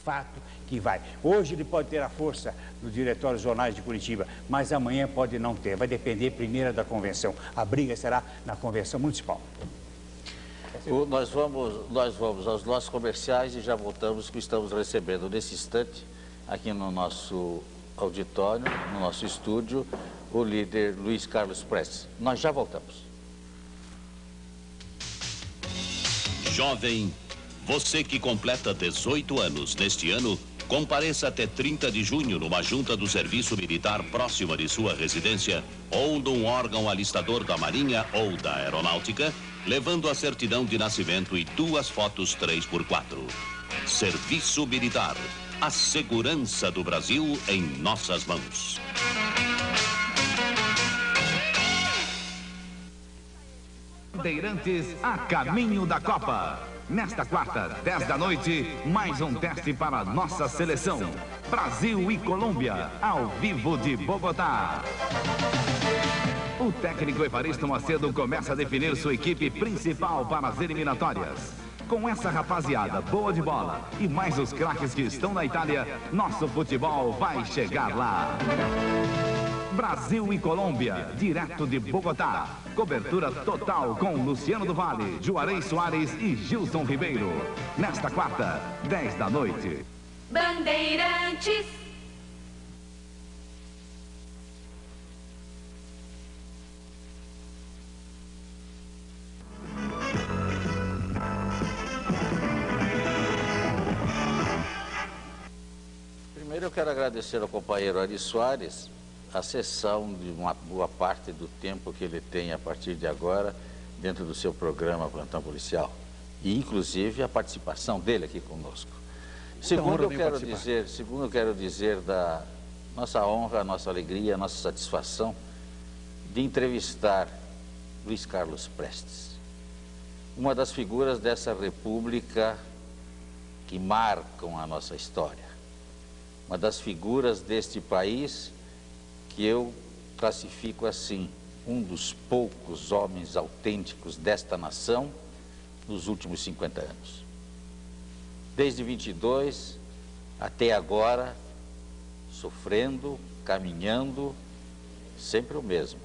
fato que vai. Hoje ele pode ter a força dos diretórios jornais de Curitiba, mas amanhã pode não ter. Vai depender primeiro da convenção. A briga será na convenção municipal. Nós vamos aos nossos comerciais e já voltamos, que estamos recebendo nesse instante, aqui no nosso auditório, no nosso estúdio, o líder Luiz Carlos Prestes. Nós já voltamos. Jovem, você que completa 18 anos neste ano, compareça até 30 de junho numa junta do Serviço Militar próxima de sua residência ou num órgão alistador da Marinha ou da Aeronáutica, levando a certidão de nascimento e 2 fotos 3x4. Serviço Militar, a segurança do Brasil em nossas mãos. Bandeirantes a caminho da Copa. Nesta quarta, 10 da noite, mais um teste para a nossa seleção. Brasil e Colômbia, ao vivo de Bogotá. O técnico Evaristo Macedo começa a definir sua equipe principal para as eliminatórias. Com essa rapaziada boa de bola e mais os craques que estão na Itália, nosso futebol vai chegar lá. Brasil e Colômbia, direto de Bogotá. Cobertura total com Luciano do Vale, Juarez Soares e Gilson Ribeiro. Nesta quarta, 10 da noite. Bandeirantes. Primeiro eu quero agradecer ao companheiro Ari Soares a cessão de uma boa parte do tempo que ele tem a partir de agora dentro do seu programa Plantão Policial e inclusive a participação dele aqui conosco. Segundo eu quero dizer da nossa honra, nossa alegria, nossa satisfação de entrevistar Luiz Carlos Prestes, uma das figuras dessa república que marcam a nossa história, uma das figuras deste país que eu classifico assim, um dos poucos homens autênticos desta nação nos últimos 50 anos. Desde 22 até agora, sofrendo, caminhando, sempre o mesmo.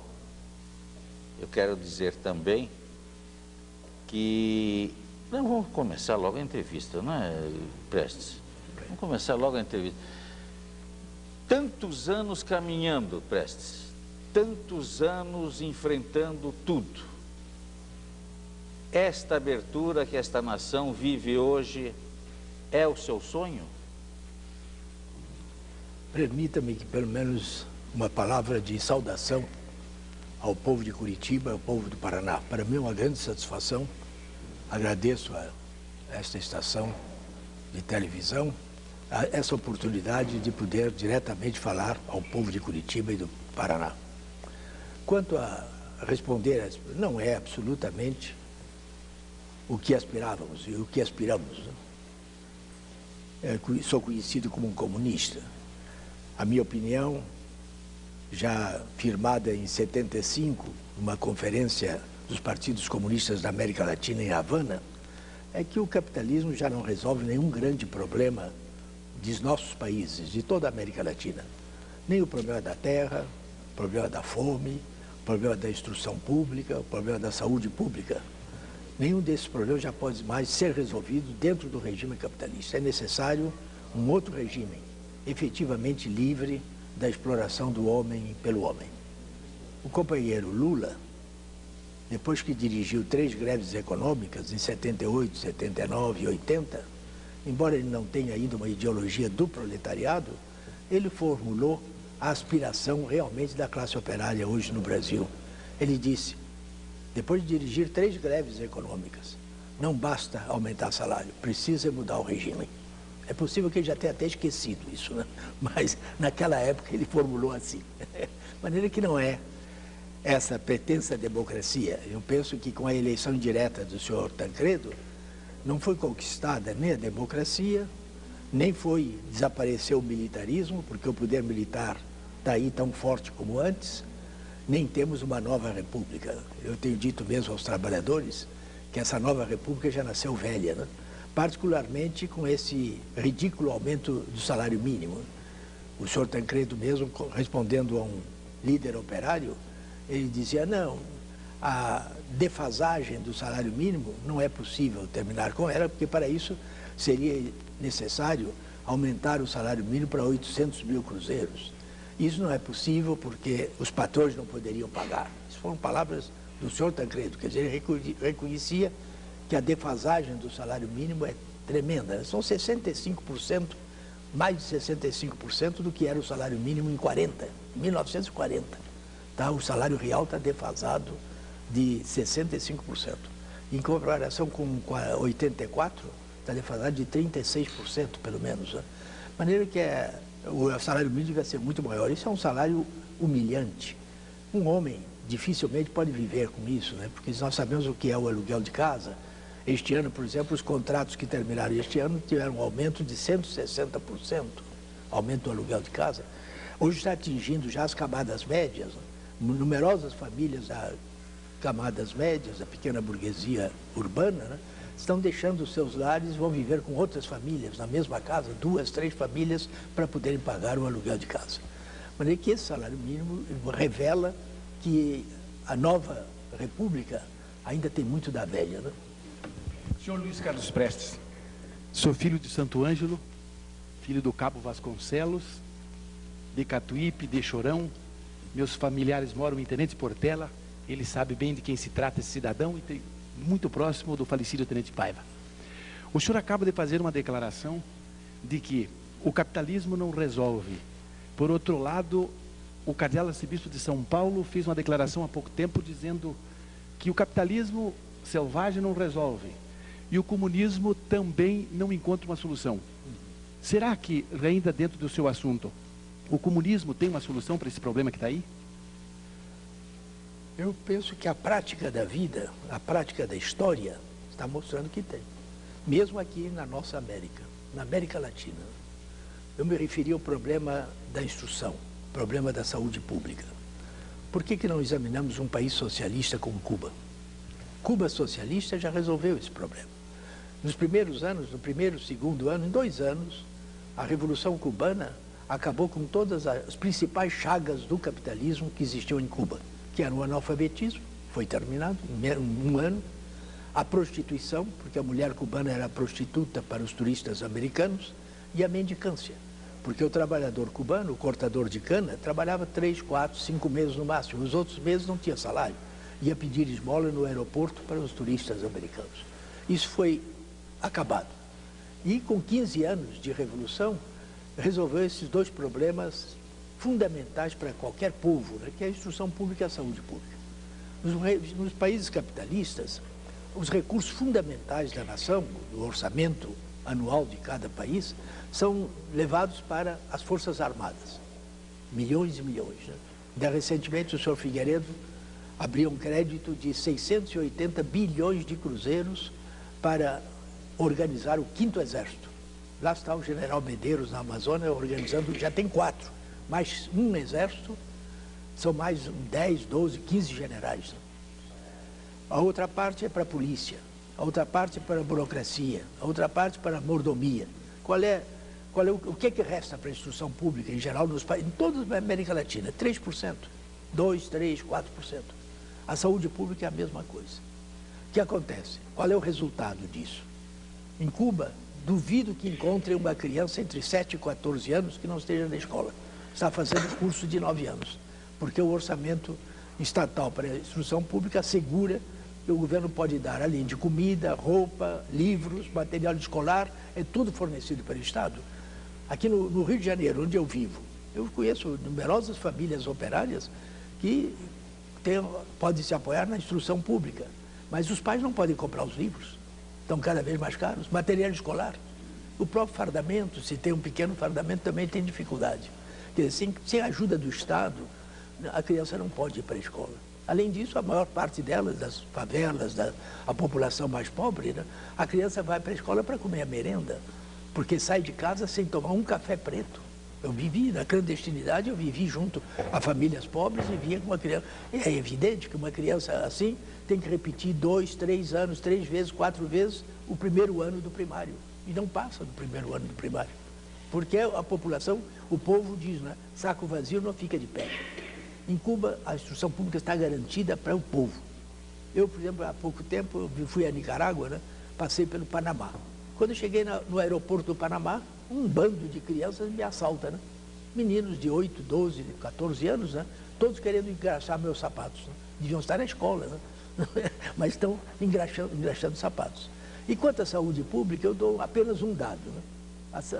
Eu quero dizer também que... Não, vamos começar logo a entrevista, não é, Prestes? Vamos começar logo a entrevista. Tantos anos caminhando, Prestes, tantos anos enfrentando tudo. Esta abertura que esta nação vive hoje é o seu sonho? Permita-me que pelo menos uma palavra de saudação ao povo de Curitiba, ao povo do Paraná. Para mim é uma grande satisfação. Agradeço a esta estação de televisão essa oportunidade de poder diretamente falar ao povo de Curitiba e do Paraná. Quanto a responder, não é absolutamente o que aspirávamos e o que aspiramos. Sou conhecido como um comunista. A minha opinião, já firmada em 75, numa conferência dos partidos comunistas da América Latina em Havana, é que o capitalismo já não resolve nenhum grande problema dos nossos países, de toda a América Latina. Nem o problema da terra, o problema da fome, o problema da instrução pública, o problema da saúde pública. Nenhum desses problemas já pode mais ser resolvido dentro do regime capitalista. É necessário um outro regime, efetivamente livre da exploração do homem pelo homem. O companheiro Lula, depois que dirigiu 3 greves econômicas, em 78, 79 e 80, embora ele não tenha ainda uma ideologia do proletariado, ele formulou a aspiração realmente da classe operária hoje no Brasil. Ele disse, depois de dirigir 3 greves econômicas, não basta aumentar salário, precisa mudar o regime. É possível que ele já tenha até esquecido isso, né? Mas naquela época ele formulou assim. De maneira que não é essa pretensa democracia. Eu penso que com a eleição direta do senhor Tancredo, não foi conquistada nem a democracia, nem desapareceu o militarismo, porque o poder militar está aí tão forte como antes, nem temos uma nova república. Eu tenho dito mesmo aos trabalhadores que essa nova república já nasceu velha, né? particularmente com esse ridículo aumento do salário mínimo. O senhor Tancredo mesmo, respondendo a um líder operário, ele dizia, não, a defasagem do salário mínimo não é possível terminar com ela, porque para isso seria necessário aumentar o salário mínimo para 800 mil cruzeiros. Isso não é possível porque os patrões não poderiam pagar. Isso foram palavras do senhor Tancredo, quer dizer, ele reconhecia que a defasagem do salário mínimo é tremenda. São 65%, mais de 65% do que era o salário mínimo em 1940. Tá? O salário real está defasado de 65%. Em comparação com 84, está defasado de 36%, pelo menos. Né? De maneira que o salário mínimo vai ser muito maior. Isso é um salário humilhante. Um homem dificilmente pode viver com isso, né? Porque nós sabemos o que é o aluguel de casa. Este ano, por exemplo, os contratos que terminaram este ano tiveram um aumento de 160%, aumento do aluguel de casa. Hoje está atingindo já as camadas médias, né? Numerosas famílias da camadas médias, da pequena burguesia urbana, né? Estão deixando os seus lares e vão viver com outras famílias na mesma casa, 2, 3 famílias, para poderem pagar o aluguel de casa. De maneira que esse salário mínimo revela que a nova república ainda tem muito da velha, né? Senhor Luiz Carlos Prestes, sou filho de Santo Ângelo, filho do Cabo Vasconcelos, de Catuípe, de Chorão. Meus familiares moram em Tenente Portela. Ele sabe bem de quem se trata esse cidadão e tem muito próximo do falecido Tenente Paiva. O senhor acaba de fazer uma declaração de que o capitalismo não resolve. Por outro lado, o cardeal arcebispo de São Paulo fez uma declaração há pouco tempo dizendo que o capitalismo selvagem não resolve e o comunismo também não encontra uma solução. Será que, ainda dentro do seu assunto, o comunismo tem uma solução para esse problema que está aí? Eu penso que a prática da vida, a prática da história, está mostrando que tem. Mesmo aqui na nossa América, na América Latina. Eu me referi ao problema da instrução, problema da saúde pública. Por que não examinamos um país socialista como Cuba? Cuba socialista já resolveu esse problema. Nos primeiros anos, no primeiro, segundo ano, em 2 anos, a Revolução Cubana acabou com todas as principais chagas do capitalismo que existiam em Cuba, que era o analfabetismo, foi terminado em 1 ano, a prostituição, porque a mulher cubana era prostituta para os turistas americanos, e a mendicância, porque o trabalhador cubano, o cortador de cana, trabalhava 3, 4, 5 meses no máximo, os outros meses não tinha salário, ia pedir esmola no aeroporto para os turistas americanos. Isso foi acabado. E com 15 anos de revolução, resolveu esses 2 problemas fundamentais para qualquer povo, né, que é a instrução pública e a saúde pública. Nos países capitalistas, os recursos fundamentais da nação, do orçamento anual de cada país, são levados para as Forças Armadas. Milhões e milhões. Né? Recentemente, o senhor Figueiredo abriu um crédito de 680 bilhões de cruzeiros para organizar o 5º Exército. Lá está o general Medeiros, na Amazônia, organizando, já tem 4, mais um exército, são mais 10, 12, 15 generais. A outra parte é para a polícia, a outra parte é para a burocracia, a outra parte para a mordomia. O que resta para a instrução pública, em geral, em toda a América Latina? 3%, 2%, 3%, 4%. A saúde pública é a mesma coisa. O que acontece? Qual é o resultado disso? Em Cuba, duvido que encontre uma criança entre 7 e 14 anos que não esteja na escola. Está fazendo curso de 9 anos, porque o orçamento estatal para a instrução pública assegura que o governo pode dar, além de comida, roupa, livros, material escolar, é tudo fornecido pelo Estado. Aqui no Rio de Janeiro, onde eu vivo, eu conheço numerosas famílias operárias que podem se apoiar na instrução pública, mas os pais não podem comprar os livros. Estão cada vez mais caros, material escolar. O próprio fardamento, se tem um pequeno fardamento, também tem dificuldade. Quer dizer, sem a ajuda do Estado, a criança não pode ir para a escola. Além disso, a maior parte delas, das favelas, a população mais pobre, né, a criança vai para a escola para comer a merenda, porque sai de casa sem tomar um café preto. Eu vivi na clandestinidade, eu vivi junto a famílias pobres e via com uma criança. E é evidente que uma criança assim tem que repetir 2, 3 anos, 3 vezes, 4 vezes o primeiro ano do primário. E não passa do primeiro ano do primário. Porque a população, o povo diz, né? Saco vazio não fica de pé. Em Cuba, a instrução pública está garantida para o povo. Eu, por exemplo, há pouco tempo, eu fui a Nicarágua, né? Passei pelo Panamá. Quando eu cheguei no aeroporto do Panamá, um bando de crianças me assalta, né? Meninos de 8, 12, 14 anos, né? Todos querendo engraxar meus sapatos. Né? Deviam estar na escola, né? Mas estão engraxando sapatos. E quanto à saúde pública, eu dou apenas um dado, né?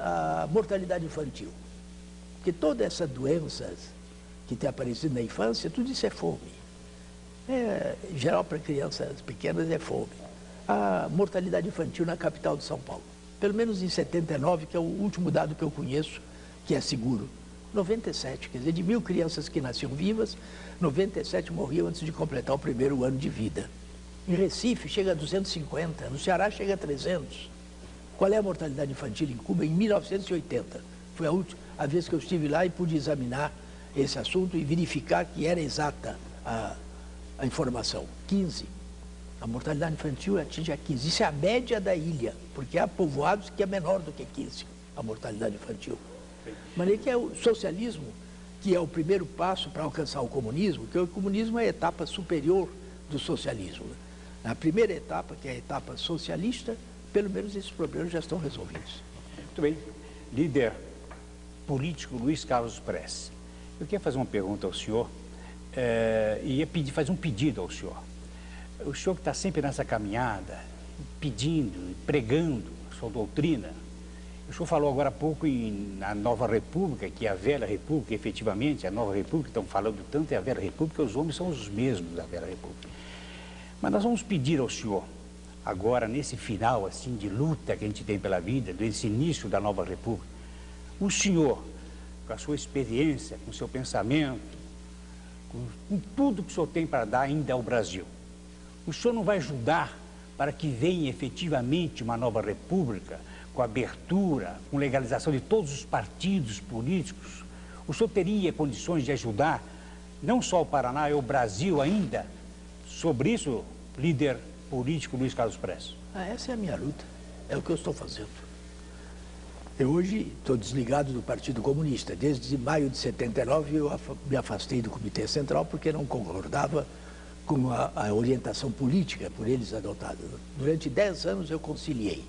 A mortalidade infantil. Porque todas essas doenças que têm aparecido na infância, tudo isso é fome. Em geral, para crianças pequenas, é fome. A mortalidade infantil na capital de São Paulo. Pelo menos em 79, que é o último dado que eu conheço, que é seguro. 97, quer dizer, de 1.000 crianças que nasciam vivas, 97 morriam antes de completar o primeiro ano de vida. Em Recife chega a 250, no Ceará chega a 300. Qual é a mortalidade infantil em Cuba? Em 1980. Foi a vez que eu estive lá e pude examinar esse assunto e verificar que era exata a informação. 15. A mortalidade infantil atinge a 15. Isso é a média da ilha, porque há povoados que é menor do que 15, a mortalidade infantil. De maneira que é o socialismo, que é o primeiro passo para alcançar o comunismo, que o comunismo é a etapa superior do socialismo. Na primeira etapa, que é a etapa socialista, pelo menos esses problemas já estão resolvidos. Muito bem. Líder político Luiz Carlos Prestes, eu queria fazer uma pergunta ao senhor e ia fazer um pedido ao senhor. O senhor que está sempre nessa caminhada, pedindo, pregando a sua doutrina. O senhor falou agora há pouco na Nova República, que é a Velha República, efetivamente, a Nova República, estão falando tanto, é a Velha República, os homens são os mesmos da Velha República. Mas nós vamos pedir ao senhor, agora nesse final assim de luta que a gente tem pela vida, desse início da Nova República, o senhor, com a sua experiência, com o seu pensamento, com tudo que o senhor tem para dar ainda ao Brasil, o senhor não vai ajudar para que venha efetivamente uma nova república, com abertura, com legalização de todos os partidos políticos? O senhor teria condições de ajudar, não só o Paraná, é o Brasil ainda, sobre isso, líder político Luiz Carlos Prestes? Essa é a minha luta, é o que eu estou fazendo. Eu hoje estou desligado do Partido Comunista. Desde maio de 79 eu me afastei do Comitê Central porque não concordava com a orientação política por eles adotada. Durante 10 anos eu conciliei,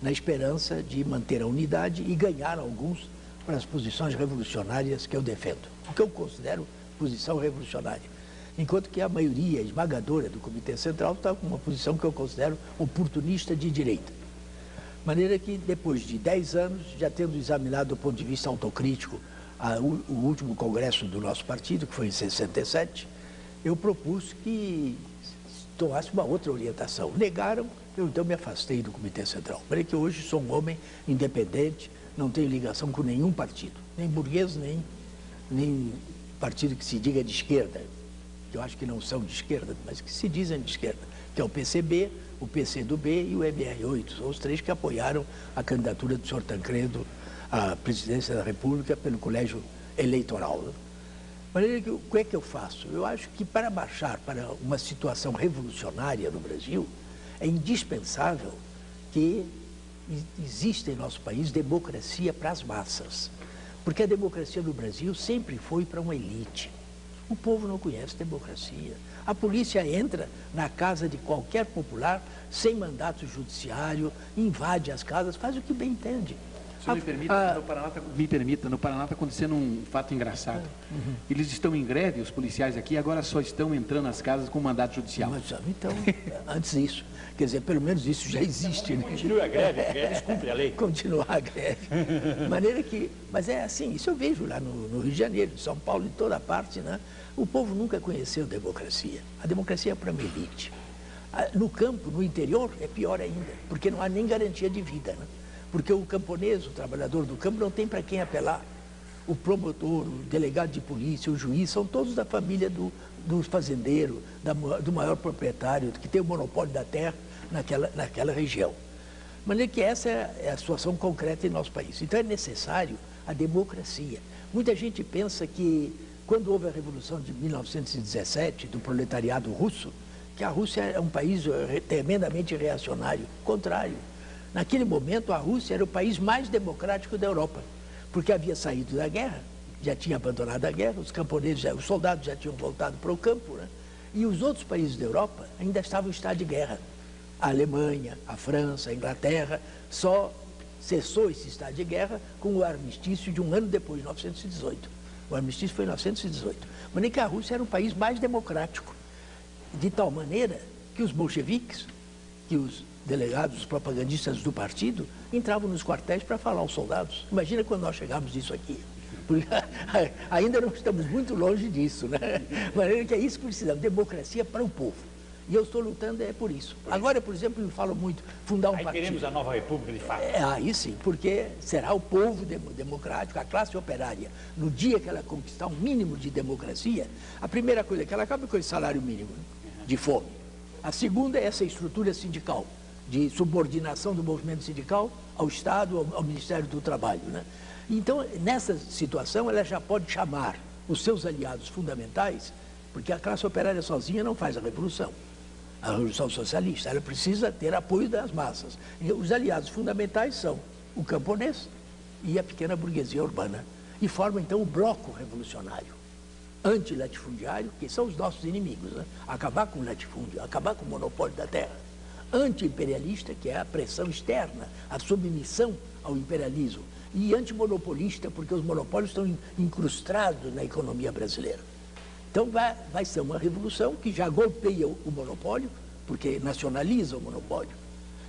na esperança de manter a unidade e ganhar alguns para as posições revolucionárias que eu defendo, o que eu considero posição revolucionária. Enquanto que a maioria esmagadora do Comitê Central está com uma posição que eu considero oportunista de direita. De maneira que, depois de 10 anos, já tendo examinado do ponto de vista autocrítico o último congresso do nosso partido, que foi em 67, eu propus que tomasse uma outra orientação. Negaram, eu então me afastei do Comitê Central. De maneira que hoje sou um homem independente, não tenho ligação com nenhum partido, nem burguês, nem partido que se diga de esquerda, que eu acho que não são de esquerda, mas que se dizem de esquerda, que é o PCB, o PCdoB e o MR8, são os três que apoiaram a candidatura do senhor Tancredo à presidência da República pelo colégio eleitoral. De maneira que, o que é que eu faço? Eu acho que para marchar para uma situação revolucionária no Brasil, é indispensável que exista em nosso país democracia para as massas. Porque a democracia no Brasil sempre foi para uma elite. O povo não conhece democracia. A polícia entra na casa de qualquer popular sem mandato judiciário, invade as casas, faz o que bem entende. Se me permita, no Paraná está acontecendo um fato engraçado. Eles estão em greve, os policiais aqui, agora só estão entrando nas casas com mandato judicial. Mas, então, antes disso, quer dizer, pelo menos isso já existe. Né? Continua a greve, eles cumprem a lei. Continuar a greve. De maneira que, mas é assim, isso eu vejo lá no Rio de Janeiro, em São Paulo, em toda parte, né? O povo nunca conheceu democracia. A democracia é para uma elite. No campo, no interior, é pior ainda, porque não há nem garantia de vida, né? Porque o camponês, o trabalhador do campo, não tem para quem apelar. O promotor, o delegado de polícia, o juiz, são todos da família do fazendeiro, do maior proprietário, que tem o monopólio da terra naquela região. De maneira que essa é a situação concreta em nosso país. Então é necessário a democracia. Muita gente pensa que quando houve a Revolução de 1917, do proletariado russo, que a Rússia é um país tremendamente reacionário. Contrário. Naquele momento, a Rússia era o país mais democrático da Europa, porque havia saído da guerra, já tinha abandonado a guerra, os camponeses, os soldados já tinham voltado para o campo, né? E os outros países da Europa ainda estavam em estado de guerra. A Alemanha, a França, a Inglaterra, só cessou esse estado de guerra com o armistício de um ano depois, 1918. O armistício foi em 1918. Mas nem que a Rússia era um país mais democrático, de tal maneira que os bolcheviques, que os delegados, os propagandistas do partido, entravam nos quartéis para falar aos soldados. Imagina quando nós chegamos disso aqui. Porque ainda não estamos muito longe disso, né? De maneira que é isso que precisamos, democracia para o povo. E eu estou lutando por isso. Agora, por exemplo, eu falo muito, fundar um partido. Aí teremos a nova república de fato. Aí sim, porque será o povo democrático, a classe operária. No dia que ela conquistar um mínimo de democracia, a primeira coisa que ela acaba com esse salário mínimo, né, de fome. A segunda é essa estrutura sindical, de subordinação do movimento sindical ao Estado, ao Ministério do Trabalho, né? Então, nessa situação, ela já pode chamar os seus aliados fundamentais, porque a classe operária sozinha não faz a revolução socialista. Ela precisa ter apoio das massas. E os aliados fundamentais são o camponês e a pequena burguesia urbana. E formam, então, o bloco revolucionário, anti-latifundiário, que são os nossos inimigos, né? Acabar com o latifúndio, acabar com o monopólio da terra. Anti-imperialista, que é a pressão externa, a submissão ao imperialismo. E antimonopolista, porque os monopólios estão incrustados na economia brasileira. Então vai ser uma revolução que já golpeia o monopólio, porque nacionaliza o monopólio,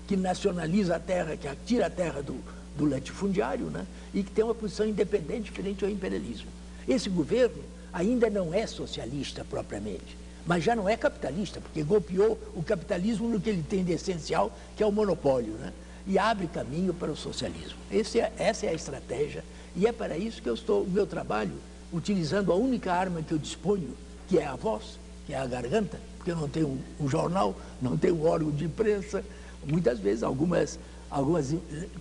que nacionaliza a terra, que tira a terra do latifundiário, né? E que tem uma posição independente frente ao imperialismo. Esse governo ainda não é socialista propriamente, mas já não é capitalista, porque golpeou o capitalismo no que ele tem de essencial, que é o monopólio, né? E abre caminho para o socialismo. Essa é a estratégia, e é para isso que o meu trabalho, utilizando a única arma que eu disponho, que é a voz, que é a garganta, porque eu não tenho um jornal, não tenho um órgão de imprensa. Muitas vezes, algumas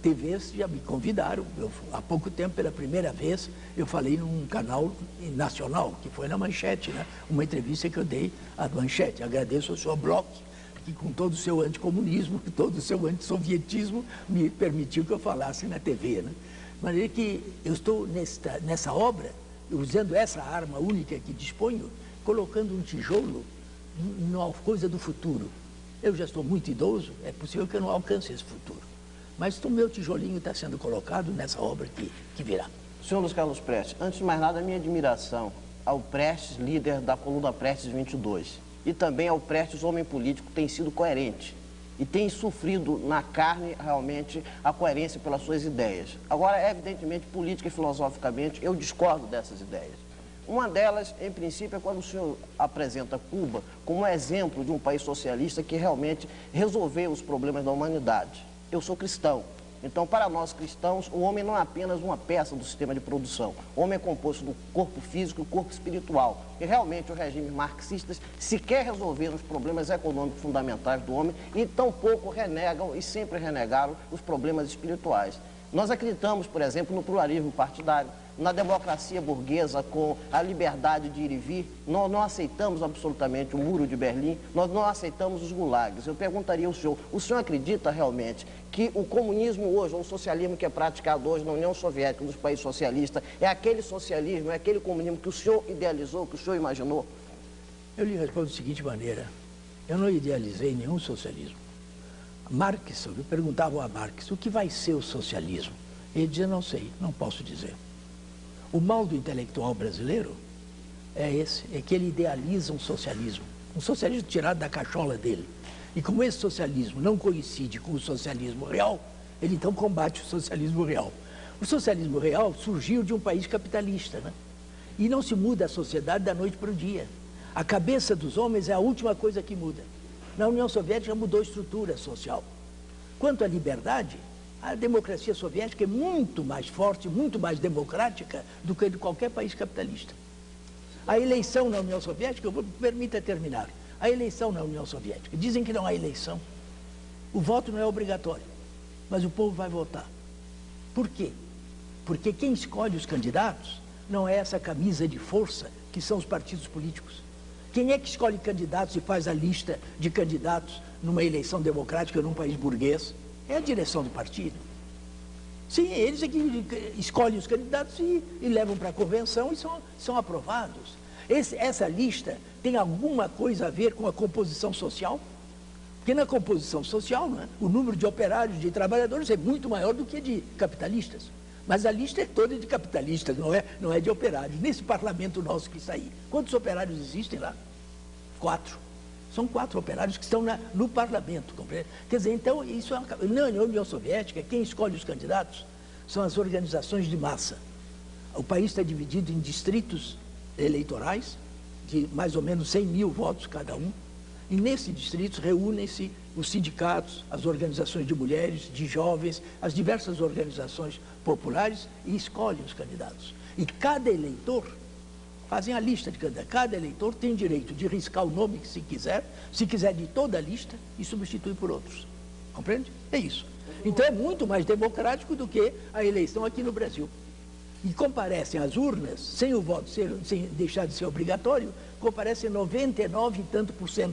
TVs já me convidaram. Há pouco tempo, pela primeira vez, eu falei num canal nacional, que foi na Manchete, né? Uma entrevista que eu dei à Manchete. Agradeço ao senhor Bloch, que com todo o seu anticomunismo, todo o seu antissovietismo, me permitiu que eu falasse na TV, né? De maneira que eu estou nessa obra, usando essa arma única que disponho, colocando um tijolo numa coisa do futuro. Eu já estou muito idoso, é possível que eu não alcance esse futuro. Mas o meu tijolinho está sendo colocado nessa obra que virá. Senhor Luiz Carlos Prestes, antes de mais nada, a minha admiração ao Prestes, líder da coluna Prestes 22, e também ao Prestes, homem político, que tem sido coerente e tem sofrido na carne, realmente, a coerência pelas suas ideias. Agora, evidentemente, política e filosoficamente, eu discordo dessas ideias. Uma delas, em princípio, é quando o senhor apresenta Cuba como exemplo de um país socialista que realmente resolveu os problemas da humanidade. Eu sou cristão. Então, para nós cristãos, o homem não é apenas uma peça do sistema de produção. O homem é composto do corpo físico e do corpo espiritual. E realmente os regimes marxistas sequer resolveram os problemas econômicos fundamentais do homem e tampouco renegam e sempre renegaram os problemas espirituais. Nós acreditamos, por exemplo, no pluralismo partidário, na democracia burguesa com a liberdade de ir e vir. Nós não aceitamos absolutamente o Muro de Berlim, nós não aceitamos os gulags. Eu perguntaria ao senhor, o senhor acredita realmente que o comunismo hoje, ou o socialismo que é praticado hoje na União Soviética, nos países socialistas, é aquele socialismo, é aquele comunismo que o senhor idealizou, que o senhor imaginou? Eu lhe respondo da seguinte maneira, eu não idealizei nenhum socialismo. Marx, eu perguntava a Marx, o que vai ser o socialismo? Ele dizia, não sei, não posso dizer. O mal do intelectual brasileiro é esse, é que ele idealiza um socialismo tirado da cachola dele. E como esse socialismo não coincide com o socialismo real, ele então combate o socialismo real. O socialismo real surgiu de um país capitalista, né? E não se muda a sociedade da noite para o dia. A cabeça dos homens é a última coisa que muda. Na União Soviética mudou a estrutura social. Quanto à liberdade, a democracia soviética é muito mais forte, muito mais democrática do que de qualquer país capitalista. A eleição na União Soviética, permita terminar, a eleição na União Soviética, dizem que não há eleição. O voto não é obrigatório. mas o povo vai votar. Por quê? Porque quem escolhe os candidatos não é essa camisa de força que são os partidos políticos. Quem é que escolhe candidatos e faz a lista de candidatos numa eleição democrática num país burguês? É a direção do partido. Sim, eles é que escolhem os candidatos e levam para a convenção e são aprovados. Essa lista tem alguma coisa a ver com a composição social? Porque na composição social, né, o número de operários, de trabalhadores é muito maior do que de capitalistas. Mas a lista é toda de capitalistas, não é de operários. Nesse parlamento nosso que está aí, quantos operários existem lá? 4. São 4 operários que estão no parlamento, compreende? Quer dizer, então, isso na União Soviética, quem escolhe os candidatos são as organizações de massa. O país está dividido em distritos eleitorais, de mais ou menos 100 mil votos cada um, e nesses distritos reúnem-se os sindicatos, as organizações de mulheres, de jovens, as diversas organizações populares e escolhem os candidatos. E cada eleitor, fazem a lista de candidatos, cada eleitor tem direito de riscar o nome que se quiser de toda a lista e substituir por outros. Compreende? É isso. Então é muito mais democrático do que a eleição aqui no Brasil. E comparecem às urnas, sem o voto sem deixar de ser obrigatório, comparecem 99 e tanto %.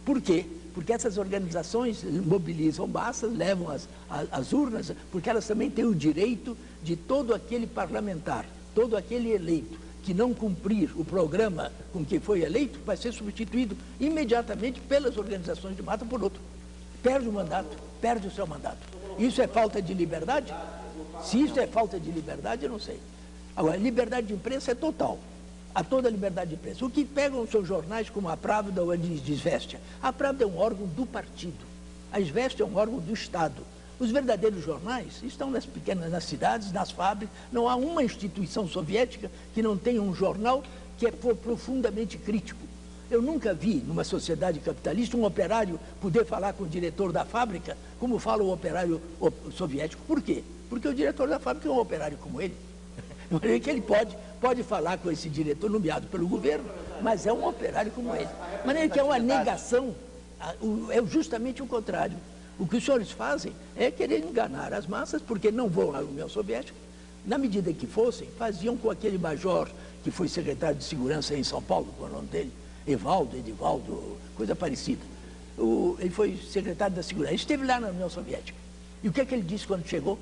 Por quê? Porque essas organizações mobilizam massas, levam as urnas, porque elas também têm o direito de todo aquele parlamentar, todo aquele eleito que não cumprir o programa com que foi eleito, vai ser substituído imediatamente pelas organizações de massa por outro. Perde o mandato, perde o seu mandato. Isso é falta de liberdade? Se isso é falta de liberdade, eu não sei. Agora, liberdade de imprensa é total. Há toda a liberdade de imprensa. O que pegam são jornais como a Pravda ou a Izvestia. A Pravda é um órgão do partido. A Izvestia é um órgão do Estado. Os verdadeiros jornais estão nas cidades, nas fábricas. Não há uma instituição soviética que não tenha um jornal que é profundamente crítico. Eu nunca vi, numa sociedade capitalista, um operário poder falar com o diretor da fábrica como fala o operário soviético. Por quê? Porque o diretor da fábrica é um operário como ele. Não é que ele pode falar com esse diretor nomeado pelo governo, mas é um operário como ele. De maneira que é uma negação, é justamente o contrário. O que os senhores fazem é querer enganar as massas, porque não vão à União Soviética. Na medida que fossem, faziam com aquele major que foi secretário de segurança em São Paulo, qual é o nome dele? Edivaldo, coisa parecida. Ele foi secretário da segurança, ele esteve lá na União Soviética. E o que é que ele disse quando chegou?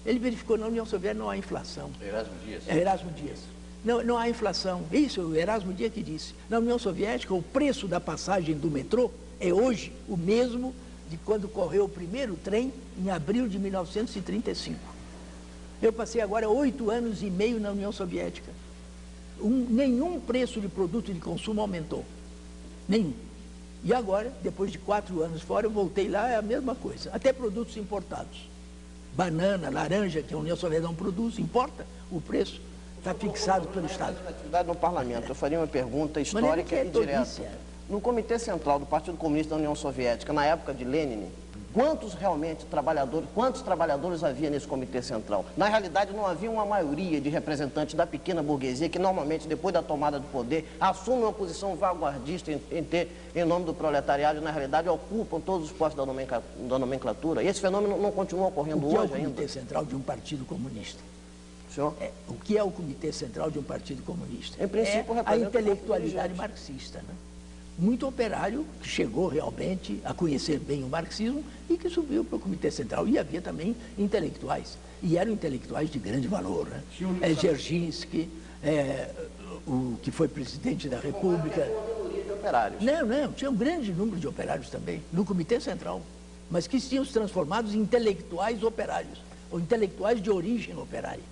Ele verificou que na União Soviética não há inflação. Erasmo Dias. É Erasmo Dias. Não há inflação. Isso, o Erasmo Dias que disse. Na União Soviética, o preço da passagem do metrô é hoje o mesmo de quando correu o primeiro trem em abril de 1935. Eu passei agora 8 anos e meio na União Soviética. Nenhum preço de produto de consumo aumentou. Nenhum. E agora, depois de 4 anos fora, eu voltei lá, é a mesma coisa. Até produtos importados. Banana, laranja, que a União Soviética não produz, importa, o preço está fixado pelo Estado. Atividade no parlamento, eu faria uma pergunta histórica e direta. No Comitê Central do Partido Comunista da União Soviética, na época de Lenin, quantos trabalhadores havia nesse Comitê Central? Na realidade, não havia uma maioria de representantes da pequena burguesia que normalmente, depois da tomada do poder, assumem uma posição vanguardista em nome do proletariado e, na realidade, ocupam todos os postos da nomenclatura. E esse fenômeno não continua ocorrendo hoje ainda. O que é o Comitê Central de um partido comunista? Senhor? O que é o Comitê Central de um partido comunista? Em princípio, a intelectualidade marxista, né? Muito operário que chegou realmente a conhecer bem o marxismo e que subiu para o Comitê Central. E havia também intelectuais, e eram intelectuais de grande valor, né? Dzerzhinsky, o que foi presidente da República. Não, tinha um grande número de operários também, no Comitê Central, mas que tinham se transformado em intelectuais operários, ou intelectuais de origem operária.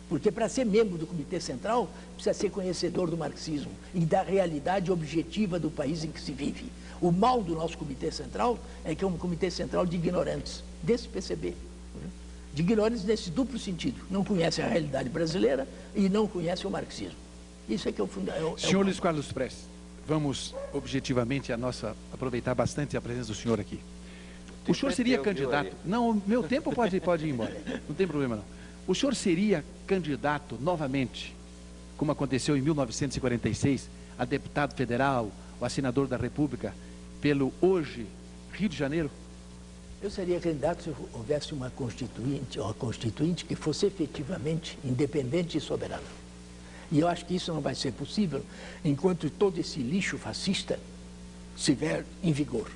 Porque para ser membro do Comitê Central, precisa ser conhecedor do marxismo e da realidade objetiva do país em que se vive. O mal do nosso Comitê Central é que é um Comitê Central de ignorantes, desse PCB. De ignorantes nesse duplo sentido. Não conhecem a realidade brasileira e não conhecem o marxismo. Isso é que é o fundamental. Senhor Luiz Carlos Prestes, vamos objetivamente aproveitar bastante a presença do senhor aqui. O senhor seria candidato... Não, meu tempo pode ir embora, não tem problema não. O senhor seria candidato novamente, como aconteceu em 1946, a deputado federal, ou a senador da República, pelo hoje Rio de Janeiro? Eu seria candidato se houvesse uma constituinte que fosse efetivamente independente e soberana. E eu acho que isso não vai ser possível enquanto todo esse lixo fascista estiver em vigor.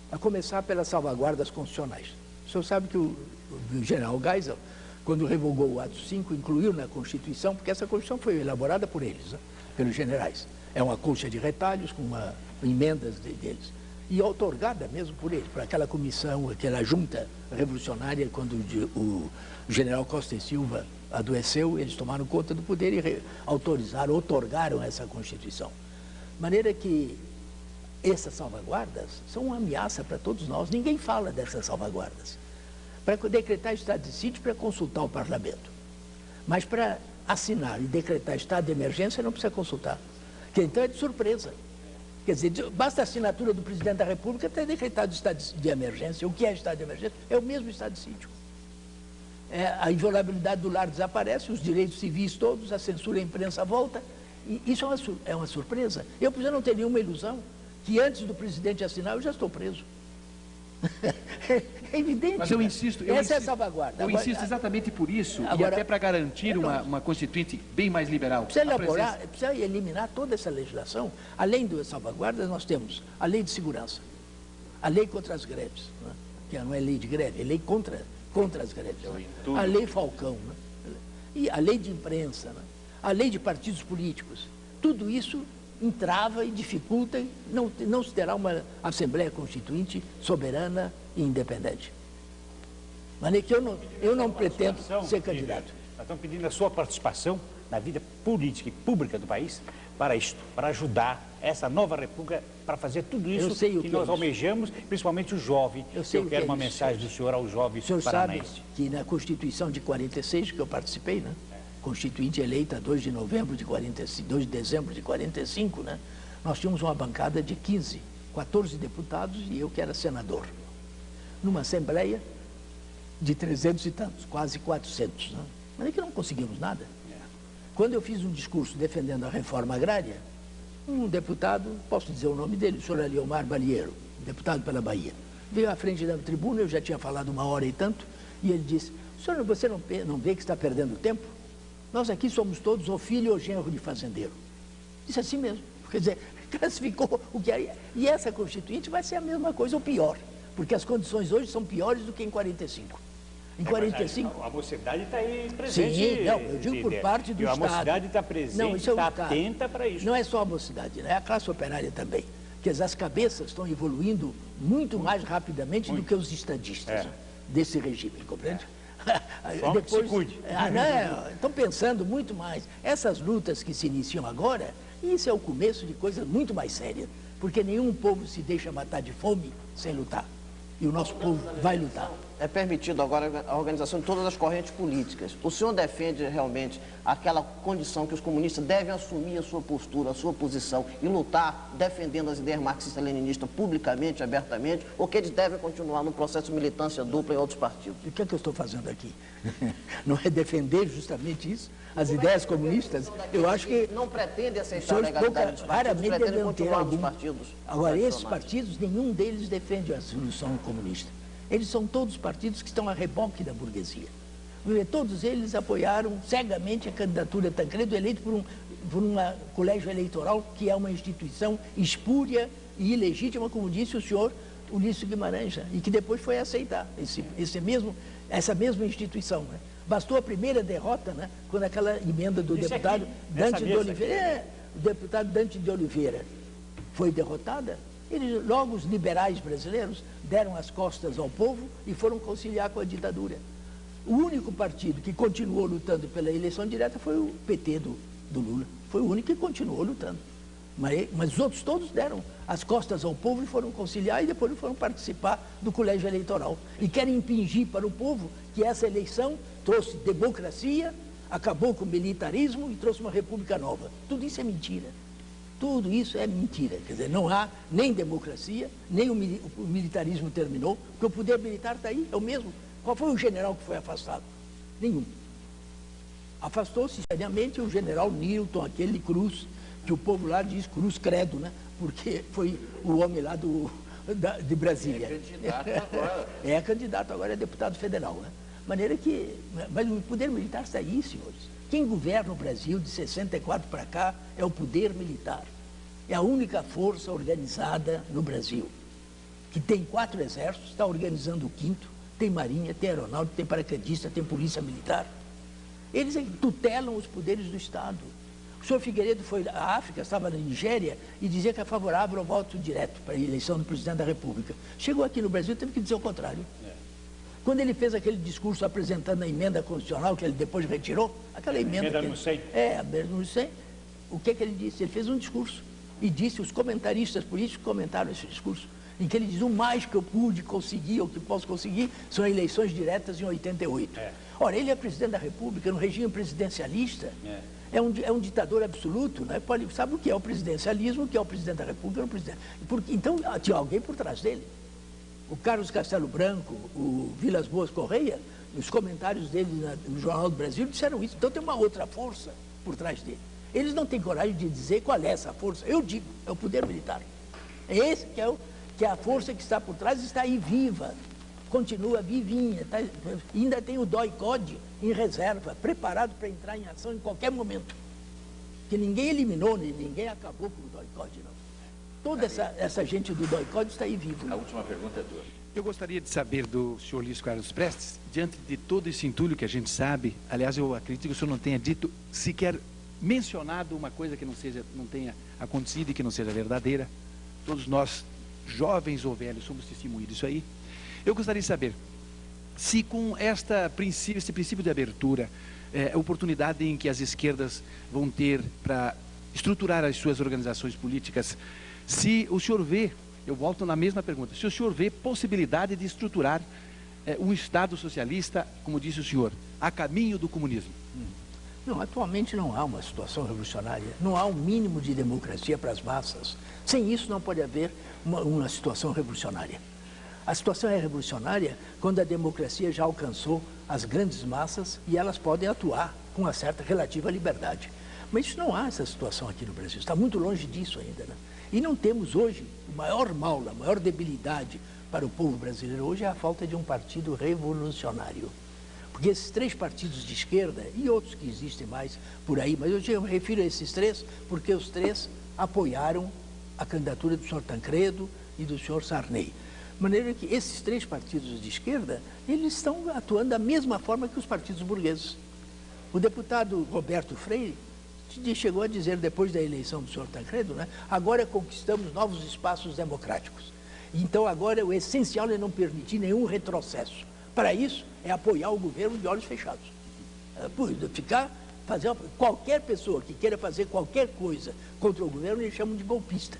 A começar pelas salvaguardas constitucionais. O senhor sabe que o general Geisel, quando revogou o ato 5, incluiu na Constituição, porque essa Constituição foi elaborada por eles, né, pelos generais. É uma colcha de retalhos com emendas deles. E outorgada mesmo por eles, por aquela comissão, aquela junta revolucionária, quando o general Costa e Silva adoeceu, eles tomaram conta do poder e outorgaram essa Constituição. De maneira que essas salvaguardas são uma ameaça para todos nós. Ninguém fala dessas salvaguardas. Para decretar estado de sítio, para consultar o parlamento. Mas para assinar e decretar estado de emergência, não precisa consultar. Porque então é de surpresa. Quer dizer, basta a assinatura do presidente da República ter decretado estado de emergência. O que é estado de emergência? É o mesmo estado de sítio. A inviolabilidade do lar desaparece, os direitos civis todos, a censura à imprensa volta. E isso é uma surpresa. Eu, por exemplo, não tenho nenhuma ilusão que antes do presidente assinar eu já estou preso. É evidente. Mas eu insisto. Essa é a salvaguarda. Eu insisto exatamente por isso, e até para garantir uma constituinte bem mais liberal. Precisa elaborar, precisa eliminar toda essa legislação. Além das salvaguardas, nós temos a lei de segurança, a lei contra as greves, né? Que não é lei de greve, é lei contra as greves. Né? A lei Falcão, né? E a lei de imprensa, né? A lei de partidos políticos. Tudo isso entrava e dificulta, não se terá uma Assembleia Constituinte soberana e independente. Mas é que eu não pretendo ser candidato. Nós estamos pedindo a sua participação na vida política e pública do país para isto, para ajudar essa nova república, para fazer tudo isso que nós almejamos, principalmente o jovem. Eu quero uma mensagem do senhor ao jovem paranaense. O senhor sabe que na Constituição de 46, que eu participei, né? Constituinte eleita 2 de dezembro de 45, né? Nós tínhamos uma bancada de 14 deputados e eu que era senador. Numa Assembleia de 300 e tantos, quase 400. Né? Mas é que não conseguimos nada. Quando eu fiz um discurso defendendo a reforma agrária, um deputado, posso dizer o nome dele, o senhor Aliomar Balieiro, deputado pela Bahia, veio à frente da tribuna, eu já tinha falado 1 hora e tanto, e ele disse: senhor, você não vê que está perdendo tempo? Nós aqui somos todos o filho ou genro de fazendeiro. Disse assim mesmo. Quer dizer, classificou o que é. E essa Constituinte vai ser a mesma coisa ou pior, porque as condições hoje são piores do que em 45. Em 45... A mocidade está aí presente. Sim, não, eu digo por parte do Estado. A mocidade está presente, está atenta para isso. Não é só a mocidade, é a classe operária também. Porque as cabeças estão evoluindo muito mais rapidamente do que os estadistas desse regime, compreende? Depois, se cuide. Estão pensando muito mais. Essas lutas que se iniciam agora, isso é o começo de coisas muito mais sérias, porque nenhum povo se deixa matar de fome sem lutar. E o nosso povo vai lutar. É permitido agora a organização de todas as correntes políticas. O senhor defende realmente aquela condição que os comunistas devem assumir a sua postura, a sua posição e lutar defendendo as ideias marxistas-leninistas publicamente, abertamente, ou que eles devem continuar no processo de militância dupla em outros partidos? E o que é que eu estou fazendo aqui? Não é defender justamente isso? As ideias comunistas? Eu acho que... Não pretende aceitar a legalidade dos partidos, pretende continuar nos partidos. Agora, esses partidos, nenhum deles defende a solução comunista. Eles são todos partidos que estão a reboque da burguesia. Todos eles apoiaram cegamente a candidatura de Tancredo, eleito por um colégio eleitoral que é uma instituição espúria e ilegítima, como disse o senhor Ulisses Guimarães, e que depois foi aceitar essa mesma instituição. Né? Bastou a primeira derrota, né? Quando aquela emenda do deputado Dante de Oliveira, o deputado Dante de Oliveira foi derrotada. Logo os liberais brasileiros deram as costas ao povo e foram conciliar com a ditadura. O único partido que continuou lutando pela eleição direta foi o PT do Lula. Foi o único que continuou lutando. Mas os outros todos deram as costas ao povo e foram conciliar e depois foram participar do colégio eleitoral. E querem impingir para o povo que essa eleição trouxe democracia, acabou com o militarismo e trouxe uma república nova. Tudo isso é mentira. Tudo isso é mentira. Quer dizer, não há nem democracia, nem o militarismo terminou, porque o poder militar está aí, é o mesmo. Qual foi o general que foi afastado? Nenhum. Afastou-se seriamente o general Newton, aquele Cruz, que o povo lá diz Cruz Credo, né? Porque foi o homem lá de Brasília. É candidato agora. É candidato agora, é deputado federal, né? Maneira que... Mas o poder militar está aí, senhores. Quem governa o Brasil de 64 para cá é o poder militar. É a única força organizada no Brasil, que tem 4 exércitos, está organizando o 5º, tem marinha, tem aeronáutica, tem paraquedista, tem polícia militar. Eles é que tutelam os poderes do Estado. O senhor Figueiredo foi à África, estava na Nigéria, e dizia que é favorável ao voto direto para a eleição do presidente da República. Chegou aqui no Brasil, teve que dizer o contrário. Quando ele fez aquele discurso apresentando a emenda constitucional, que ele depois retirou, aquela emenda... no 100. No 100. O que ele disse? Ele fez um discurso e disse, os comentaristas políticos comentaram esse discurso, em que ele diz, o mais que eu pude conseguir, ou que posso conseguir, são eleições diretas em 88. Ora, ele é presidente da República, no regime presidencialista, é um ditador absoluto, né? Sabe o que é o presidencialismo, o que é o presidente da República, então tinha alguém por trás dele. O Carlos Castelo Branco, o Vilas Boas Correia, nos comentários dele no Jornal do Brasil disseram isso. Então tem uma outra força por trás dele. Eles não têm coragem de dizer qual é essa força. Eu digo, é o poder militar. É esse que é a força que está por trás, está aí viva, continua vivinha. Ainda tem o DOI-CODE em reserva, preparado para entrar em ação em qualquer momento. Que ninguém eliminou, ninguém acabou com o DOI-CODE, não. Toda essa gente do DOI-CODE está aí viva. A última pergunta é tua. Eu gostaria de saber do senhor Luiz Carlos Prestes, diante de todo esse entulho que a gente sabe, aliás, eu acredito que o senhor não tenha dito, sequer mencionado uma coisa que não tenha acontecido e que não seja verdadeira. Todos nós, jovens ou velhos, somos testemunhas disso aí. Eu gostaria de saber se com esse princípio de abertura, a oportunidade em que as esquerdas vão ter para estruturar as suas organizações políticas, se o senhor vê, eu volto na mesma pergunta, se o senhor vê possibilidade de estruturar um Estado socialista, como disse o senhor, a caminho do comunismo? Não, atualmente não há uma situação revolucionária, não há um mínimo de democracia para as massas. Sem isso não pode haver uma situação revolucionária. A situação é revolucionária quando a democracia já alcançou as grandes massas e elas podem atuar com uma certa relativa liberdade. Mas isso não há essa situação aqui no Brasil, está muito longe disso ainda, né? E não temos hoje, o maior mal, a maior debilidade para o povo brasileiro hoje é a falta de um partido revolucionário. Porque esses 3 partidos de esquerda, e outros que existem mais por aí, mas eu me refiro a esses 3 porque os 3 apoiaram a candidatura do senhor Tancredo e do senhor Sarney. De maneira que esses 3 partidos de esquerda, eles estão atuando da mesma forma que os partidos burgueses. O deputado Roberto Freire chegou a dizer, depois da eleição do senhor Tancredo, né, agora conquistamos novos espaços democráticos. Então agora o essencial é não permitir nenhum retrocesso. Para isso, é apoiar o governo de olhos fechados. Qualquer pessoa que queira fazer qualquer coisa contra o governo, eles chamam de golpista.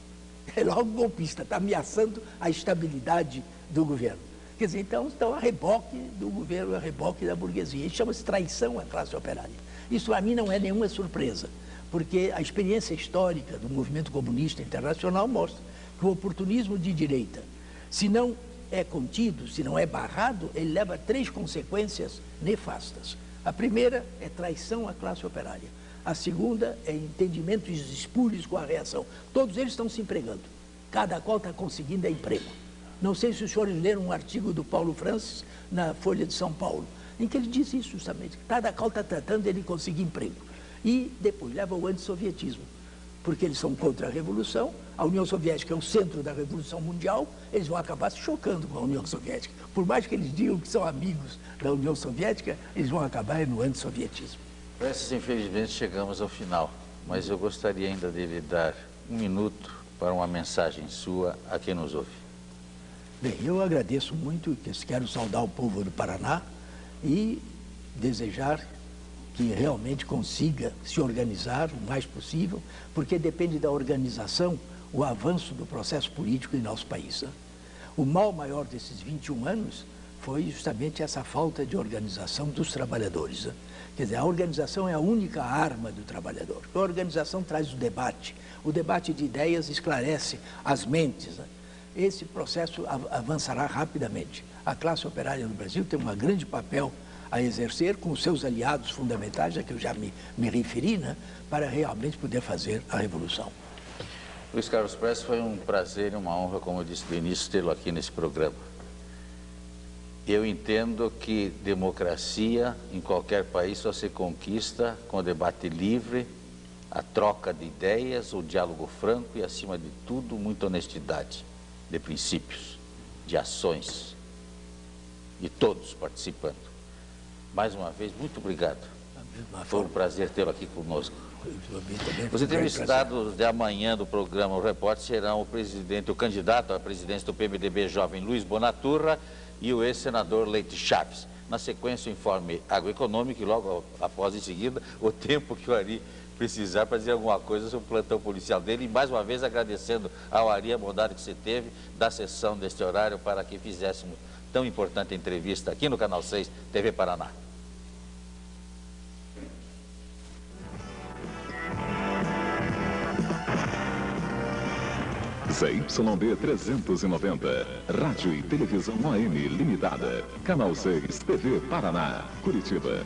É logo golpista, está ameaçando a estabilidade do governo. Quer dizer, então estão a reboque do governo, a reboque da burguesia. Isso chama-se traição à classe operária. Isso, para mim, não é nenhuma surpresa, porque a experiência histórica do movimento comunista internacional mostra que o oportunismo de direita, se não é contido, se não é barrado, ele leva a 3 consequências nefastas. A primeira é traição à classe operária. A segunda é entendimentos espúrios com a reação. Todos eles estão se empregando. Cada qual está conseguindo emprego. Não sei se os senhores leram um artigo do Paulo Francis na Folha de São Paulo, em que ele diz isso justamente. Cada qual está tratando de ele conseguir emprego. E depois leva ao antissovietismo, porque eles são contra a Revolução. A União Soviética é o centro da Revolução Mundial, eles vão acabar se chocando com a União Soviética. Por mais que eles digam que são amigos da União Soviética, eles vão acabar no antissovietismo. Prestes, infelizmente, chegamos ao final, mas eu gostaria ainda de lhe dar 1 minuto para uma mensagem sua a quem nos ouve. Bem, eu agradeço muito, quero saudar o povo do Paraná e desejar que realmente consiga se organizar o mais possível, porque depende da organização o avanço do processo político em nosso país, né? O mal maior desses 21 anos foi justamente essa falta de organização dos trabalhadores, né? Quer dizer, a organização é a única arma do trabalhador. A organização traz o debate de ideias esclarece as mentes, né? Esse processo avançará rapidamente. A classe operária no Brasil tem um grande papel a exercer com os seus aliados fundamentais, a que eu já me referi, né, para realmente poder fazer a revolução. Luiz Carlos Prestes, foi um prazer e uma honra, como eu disse no início, tê-lo aqui nesse programa. Eu entendo que democracia em qualquer país só se conquista com debate livre, a troca de ideias, o diálogo franco e, acima de tudo, muita honestidade de princípios, de ações, e todos participando. Mais uma vez, muito obrigado. Foi um prazer tê-lo aqui conosco. Os entrevistados de amanhã do programa O Repórter serão o candidato à presidência do PMDB jovem Luiz Bonaturra e o ex-senador Leite Chaves. Na sequência, o informe agroeconômico e logo após, em seguida, o tempo que o Ari precisar para dizer alguma coisa sobre o plantão policial dele. E mais uma vez agradecendo ao Ari a bondade que você teve da sessão deste horário para que fizéssemos tão importante entrevista aqui no Canal 6 TV Paraná. ZYD 390, Rádio e Televisão AM Limitada, Canal 6 TV Paraná, Curitiba.